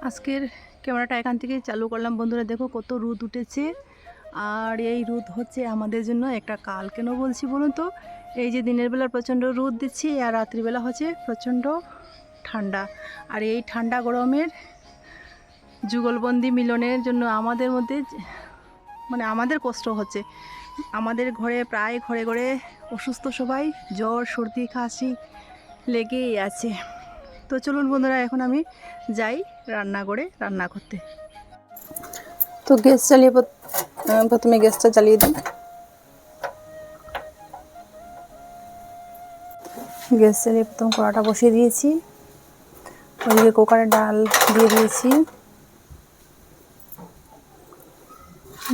আজকের ক্যামেরাটা এখান থেকে চালু করলাম। বন্ধুরা দেখো কত রোদ উঠেছে, আর এই রোদ হচ্ছে আমাদের জন্য একটা কাল। কেন বলছি বলুন তো, এই যে দিনের বেলা প্রচণ্ড রোদ দিচ্ছে আর রাত্রিবেলা হচ্ছে প্রচণ্ড ঠান্ডা। আর এই ঠান্ডা গরমের যুগলবন্দি মিলনের জন্য আমাদের মধ্যে মানে আমাদের কষ্ট হচ্ছে। আমাদের ঘরে প্রায় ঘরে ঘরে অসুস্থ সবাই, জ্বর সর্দি কাশি লেগেই আছে। তো চলুন বন্ধুরা, এখন আমি যাই রান্নাঘরে রান্না করতে। তো গ্যাস জ্বালিয়ে প্রথমে গ্যাসটা জ্বালিয়ে দিই। গ্যাস জ্বালিয়ে প্রথম কড়াটা বসিয়ে দিয়েছি। ওইদিকে কুকারে ডাল দিয়ে দিয়েছি,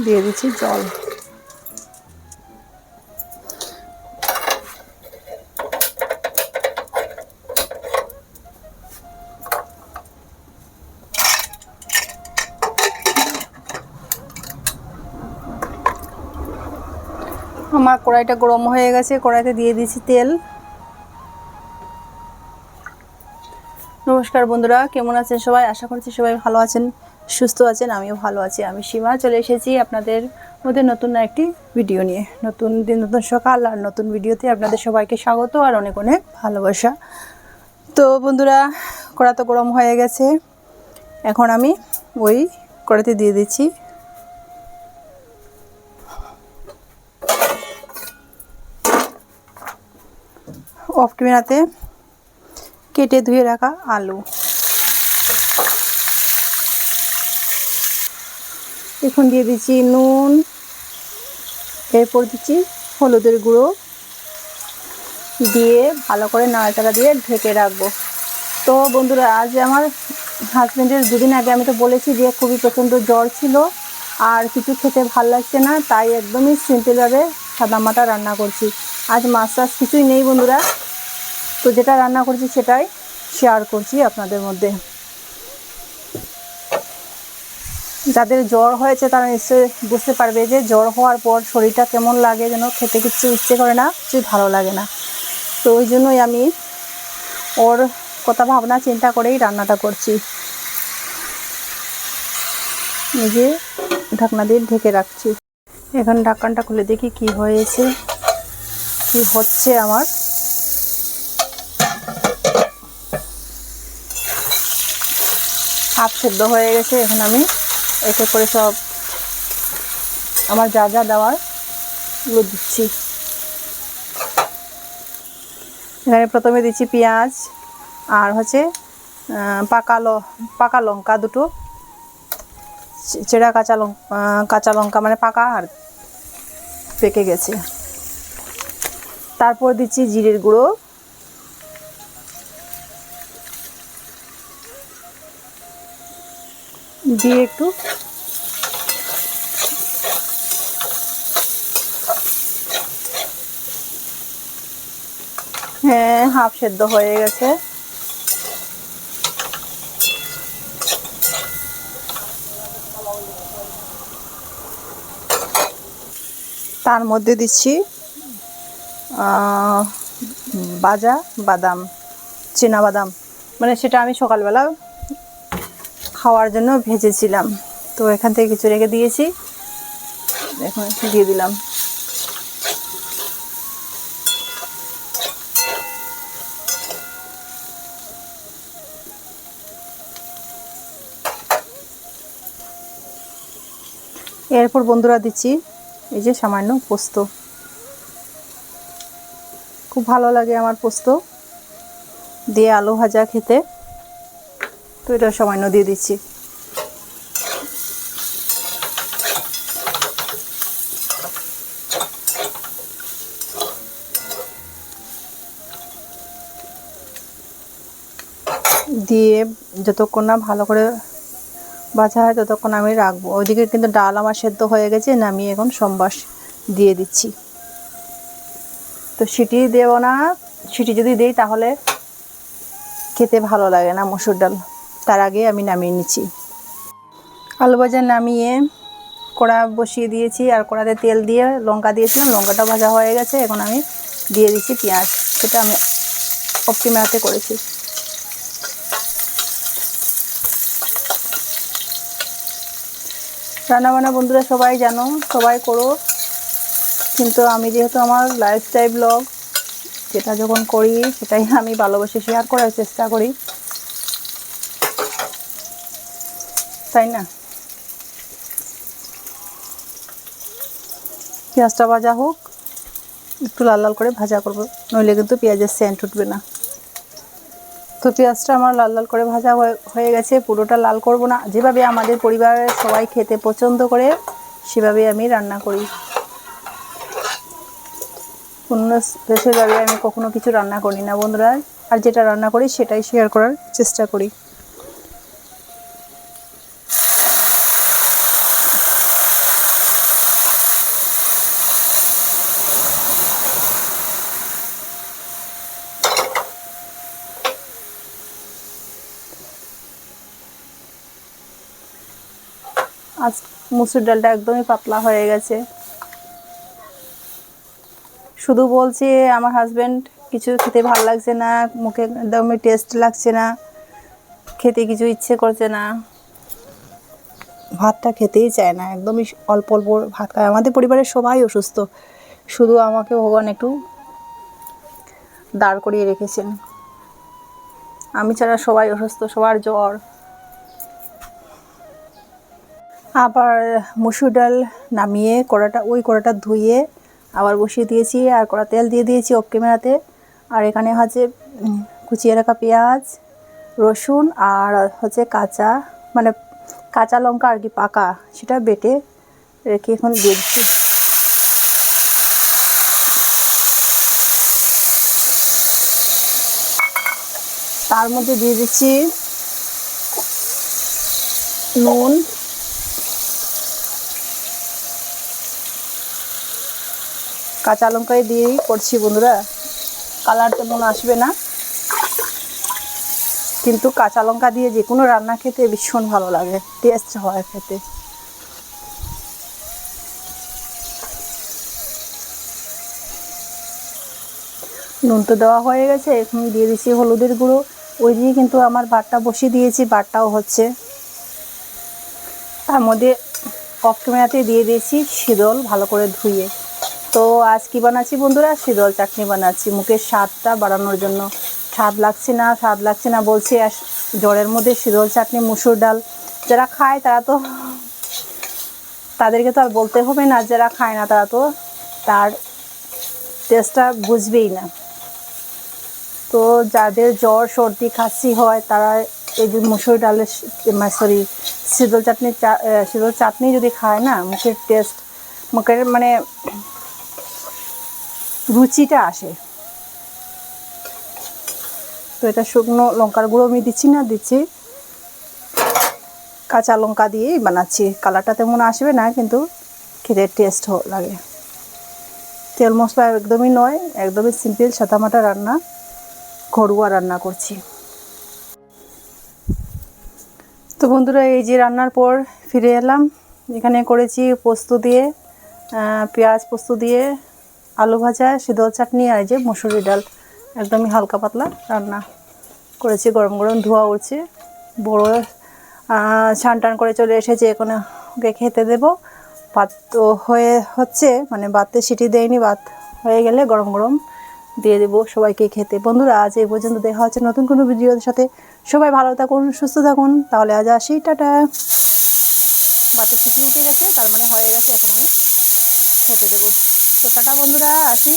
দিয়ে দিচ্ছি জল। আমার কড়াইটা গরম হয়ে গেছে, কড়াইতে দিয়ে দিয়েছি তেল। নমস্কার বন্ধুরা, কেমন আছেন সবাই? আশা করছি সবাই ভালো আছেন, সুস্থ আছেন। আমিও ভালো আছি। আমি সীমা চলে এসেছি আপনাদের মধ্যে নতুন একটি ভিডিও নিয়ে। নতুন দিন, নতুন সকাল আর নতুন ভিডিওতে আপনাদের সবাইকে স্বাগত আর অনেক অনেক ভালোবাসা। তো বন্ধুরা, কড়া তো গরম হয়ে গেছে, এখন আমি ওই কড়াইতে দিয়ে দিচ্ছি অফ ক্যামেরাতে কেটে ধুয়ে রাখা আলু। এখন দিয়ে দিচ্ছি নুন, এরপর দিচ্ছি হলুদের গুঁড়ো, দিয়ে ভালো করে নাড়াচাড়া দিয়ে ঢেকে রাখবো। তো বন্ধুরা, আজ আমার হাজব্যান্ডের দুদিন আগে আমি তো বলেছি যে খুবই প্রচণ্ড জ্বর ছিল আর কিছু খেতে ভাল লাগছে না, তাই একদমই সিম্পলভাবে সাদামাটা রান্না করছি। আজ মাছ টাছ কিছুই নেই বন্ধুরা, তো যেটা রান্না করছি সেটাই শেয়ার করছি আপনাদের মধ্যে। যাদের জ্বর হয়েছে তারা নিশ্চয়ই বুঝতে পারবে যে জ্বর হওয়ার পর শরীরটা কেমন লাগে, যেন খেতে কিছু ইচ্ছে করে না, কিছুই ভালো লাগে না। তো ওই জন্যই আমি ওর কথা ভাবনা চিন্তা করেই রান্নাটা করছি। নিজে ঢাকনা দিয়ে ঢেকে রাখছি। এখন ঢাকনটা খুলে দেখি কি হয়েছে, কি হচ্ছে। আমার হাফ সেদ্ধ হয়ে গেছে। এখন আমি এক এক করে সব আমার যা যা দেওয়ার ওগুলো দিচ্ছি। এখানে প্রথমে দিচ্ছি পেঁয়াজ আর হচ্ছে পাকা লঙ্কা দুটো, চেরা কাঁচা লঙ্কা মানে পাকা আর পেকে গেছে। তারপর দিচ্ছি জিরের গুঁড়ো, দিয়ে একটু হাফ সেদ্ধ হয়ে গেছে। তার মধ্যে দিচ্ছি ভাজা বাদাম, চীনা বাদাম, মানে সেটা আমি সকালবেলা খাওয়ার জন্য ভেজেছিলাম। তো এখান থেকে কিছু রেখে দিয়েছি, এখন দিয়ে দিলাম। এরপর বন্ধুরা দিচ্ছি এই যে সামান্য পোস্ত। খুব ভালো লাগে আমার পোস্ত দিয়ে আলু ভাজা খেতে, তো এটা সামান্য দিয়ে দিচ্ছি। দিয়ে যতক্ষণ না ভালো করে ভাজা হয় ততক্ষণ আমি রাখবো। ওইদিকে কিন্তু ডাল আমার সেদ্ধ হয়ে গেছে, নামিয়ে এখন সম্বাস দিয়ে দিচ্ছি। তো সিটি দেবো না, সিটি যদি দিই তাহলে খেতে ভালো লাগে না মসুর ডাল। তার আগে আমি নামিয়ে নিচ্ছি। আলু ভাজা নামিয়ে কড়া বসিয়ে দিয়েছি, আর কড়াতে তেল দিয়ে লঙ্কা দিয়েছিলাম, লঙ্কাটা ভাজা হয়ে গেছে। এখন আমি দিয়ে দিচ্ছি পেঁয়াজ, এটা আমি অফ ক্যামেরাতে করেছি। রান্নাবান্না বন্ধুরা সবাই জানো, সবাই করো, কিন্তু আমি যেহেতু আমার লাইফস্টাইল ব্লগ যেটা যখন করি সেটাই আমি ভালোবেসে শেয়ার করার চেষ্টা করি, তাই না? পেঁয়াজটা ভাজা হোক, একটু লাল লাল করে ভাজা করবো, নইলে কিন্তু পেঁয়াজের সেন্ট উঠবে না। তো পেঁয়াজটা আমার লাল লাল করে ভাজা হয়ে গেছে। পুরোটা লাল করব না, যেভাবে আমাদের পরিবারের সবাই খেতে পছন্দ করে সেভাবে আমি রান্না করি। অন্য স্পেশালভাবে আমি কখনো কিছু রান্না করি না বন্ধুরা, আর যেটা রান্না করি সেটাই শেয়ার করার চেষ্টা করি। আজ মুসুর ডালটা একদমই পাতলা হয়ে গেছে। শুধু বলছে আমার হাজব্যান্ড কিছু খেতে ভালো লাগছে না, মুখে একদমই টেস্ট লাগছে না, খেতে কিছু ইচ্ছে করছে না, ভাতটা খেতেই চায় না, একদমই অল্প অল্প ভাত খায়। আমাদের পরিবারের সবাই অসুস্থ, শুধু আমাকে ভগবান একটু দাঁড় করিয়ে রেখেছেন। আমি ছাড়া সবাই অসুস্থ, সবার জ্বর। আবার মুসুর ডাল নামিয়ে কড়াটা ধুয়ে আবার বসিয়ে দিয়েছি, আর কড়া তেল দিয়ে দিয়েছি অফ ক্যামেরাতে। আর এখানে হচ্ছে কুচিয়ে রাখা পেঁয়াজ, রসুন আর হচ্ছে কাঁচা লঙ্কা আর কি পাকা, সেটা বেটে রেখে এখন দিয়ে দিচ্ছি। তার মধ্যে দিয়ে দিচ্ছি নুন, কাঁচা লঙ্কায় দিয়েই করছি বন্ধুরা। কালার তেমন আসবে না, কিন্তু কাঁচা লঙ্কা দিয়ে যে কোনো রান্না খেতে ভীষণ ভালো লাগে, টেস্ট হয় খেতে। নুন তো দেওয়া হয়ে গেছে, এখন দিয়ে দিচ্ছি হলুদের গুঁড়ো। ওই দিয়ে কিন্তু আমার ভাতটা বসিয়ে দিয়েছি, ভাতটাও হচ্ছে। তার মধ্যে অফ ক্যামেরাতে দিয়ে দিয়েছি শীতল ভালো করে ধুয়ে। তো আজ কী বানাচ্ছি বন্ধুরা, শীতল চাটনি বানাচ্ছি মুখের স্বাদটা বাড়ানোর জন্য। স্বাদ লাগছে না বলছি, আর জ্বরের মধ্যে শীতল চাটনি মুসুর ডাল যারা খায় তাদেরকে তো আর বলতে হবে না, যারা খায় না তারা তো তার টেস্টটা বুঝবেই না। তো যাদের জ্বর সর্দি কাশি হয় তারা এই যে মুসুর ডালের শীতল চাটনি যদি খায় না, মুখের মানে রুচিটা আসে। তো এটা শুকনো লঙ্কার গুঁড়ো আমি দিচ্ছি কাঁচা লঙ্কা দিয়েই বানাচ্ছি। কালারটা তেমন আসবে না, কিন্তু খেতে টেস্ট লাগে। তেল মশলা একদমই নয়, একদমই সিম্পল সাদামাটা রান্না, ঘরোয়া রান্না করছি। তো বন্ধুরা এই যে রান্নার পর ফিরে এলাম, এখানে করেছি পোস্ত দিয়ে, পেঁয়াজ পোস্ত দিয়ে আলু ভাজা, শীতল চাটনি, আর যে মুসুরি ডাল, একদমই হালকা পাতলা রান্না করেছি। গরম গরম ধোয়া উঠছে, বড় ছান টান করে চলে এসেছে, এখন ওকে খেতে দেবো। ভাত তো হচ্ছে, মানে ভাতে সিটি দেয়নি, ভাত হয়ে গেলে গরম গরম দিয়ে দেবো সবাইকে খেতে। বন্ধুরা আজ এই পর্যন্ত, দেখা হচ্ছে নতুন কোনো ভিডিওর সাথে। সবাই ভালো থাকুন, সুস্থ থাকুন, তাহলে আজ আসি, টাটা। ভাতে সিটি উঠে গেছে, তার মানে হয়ে গেছে, এখন আমি খেতে দেবো। তো টাটা বন্ধুরা, আসি।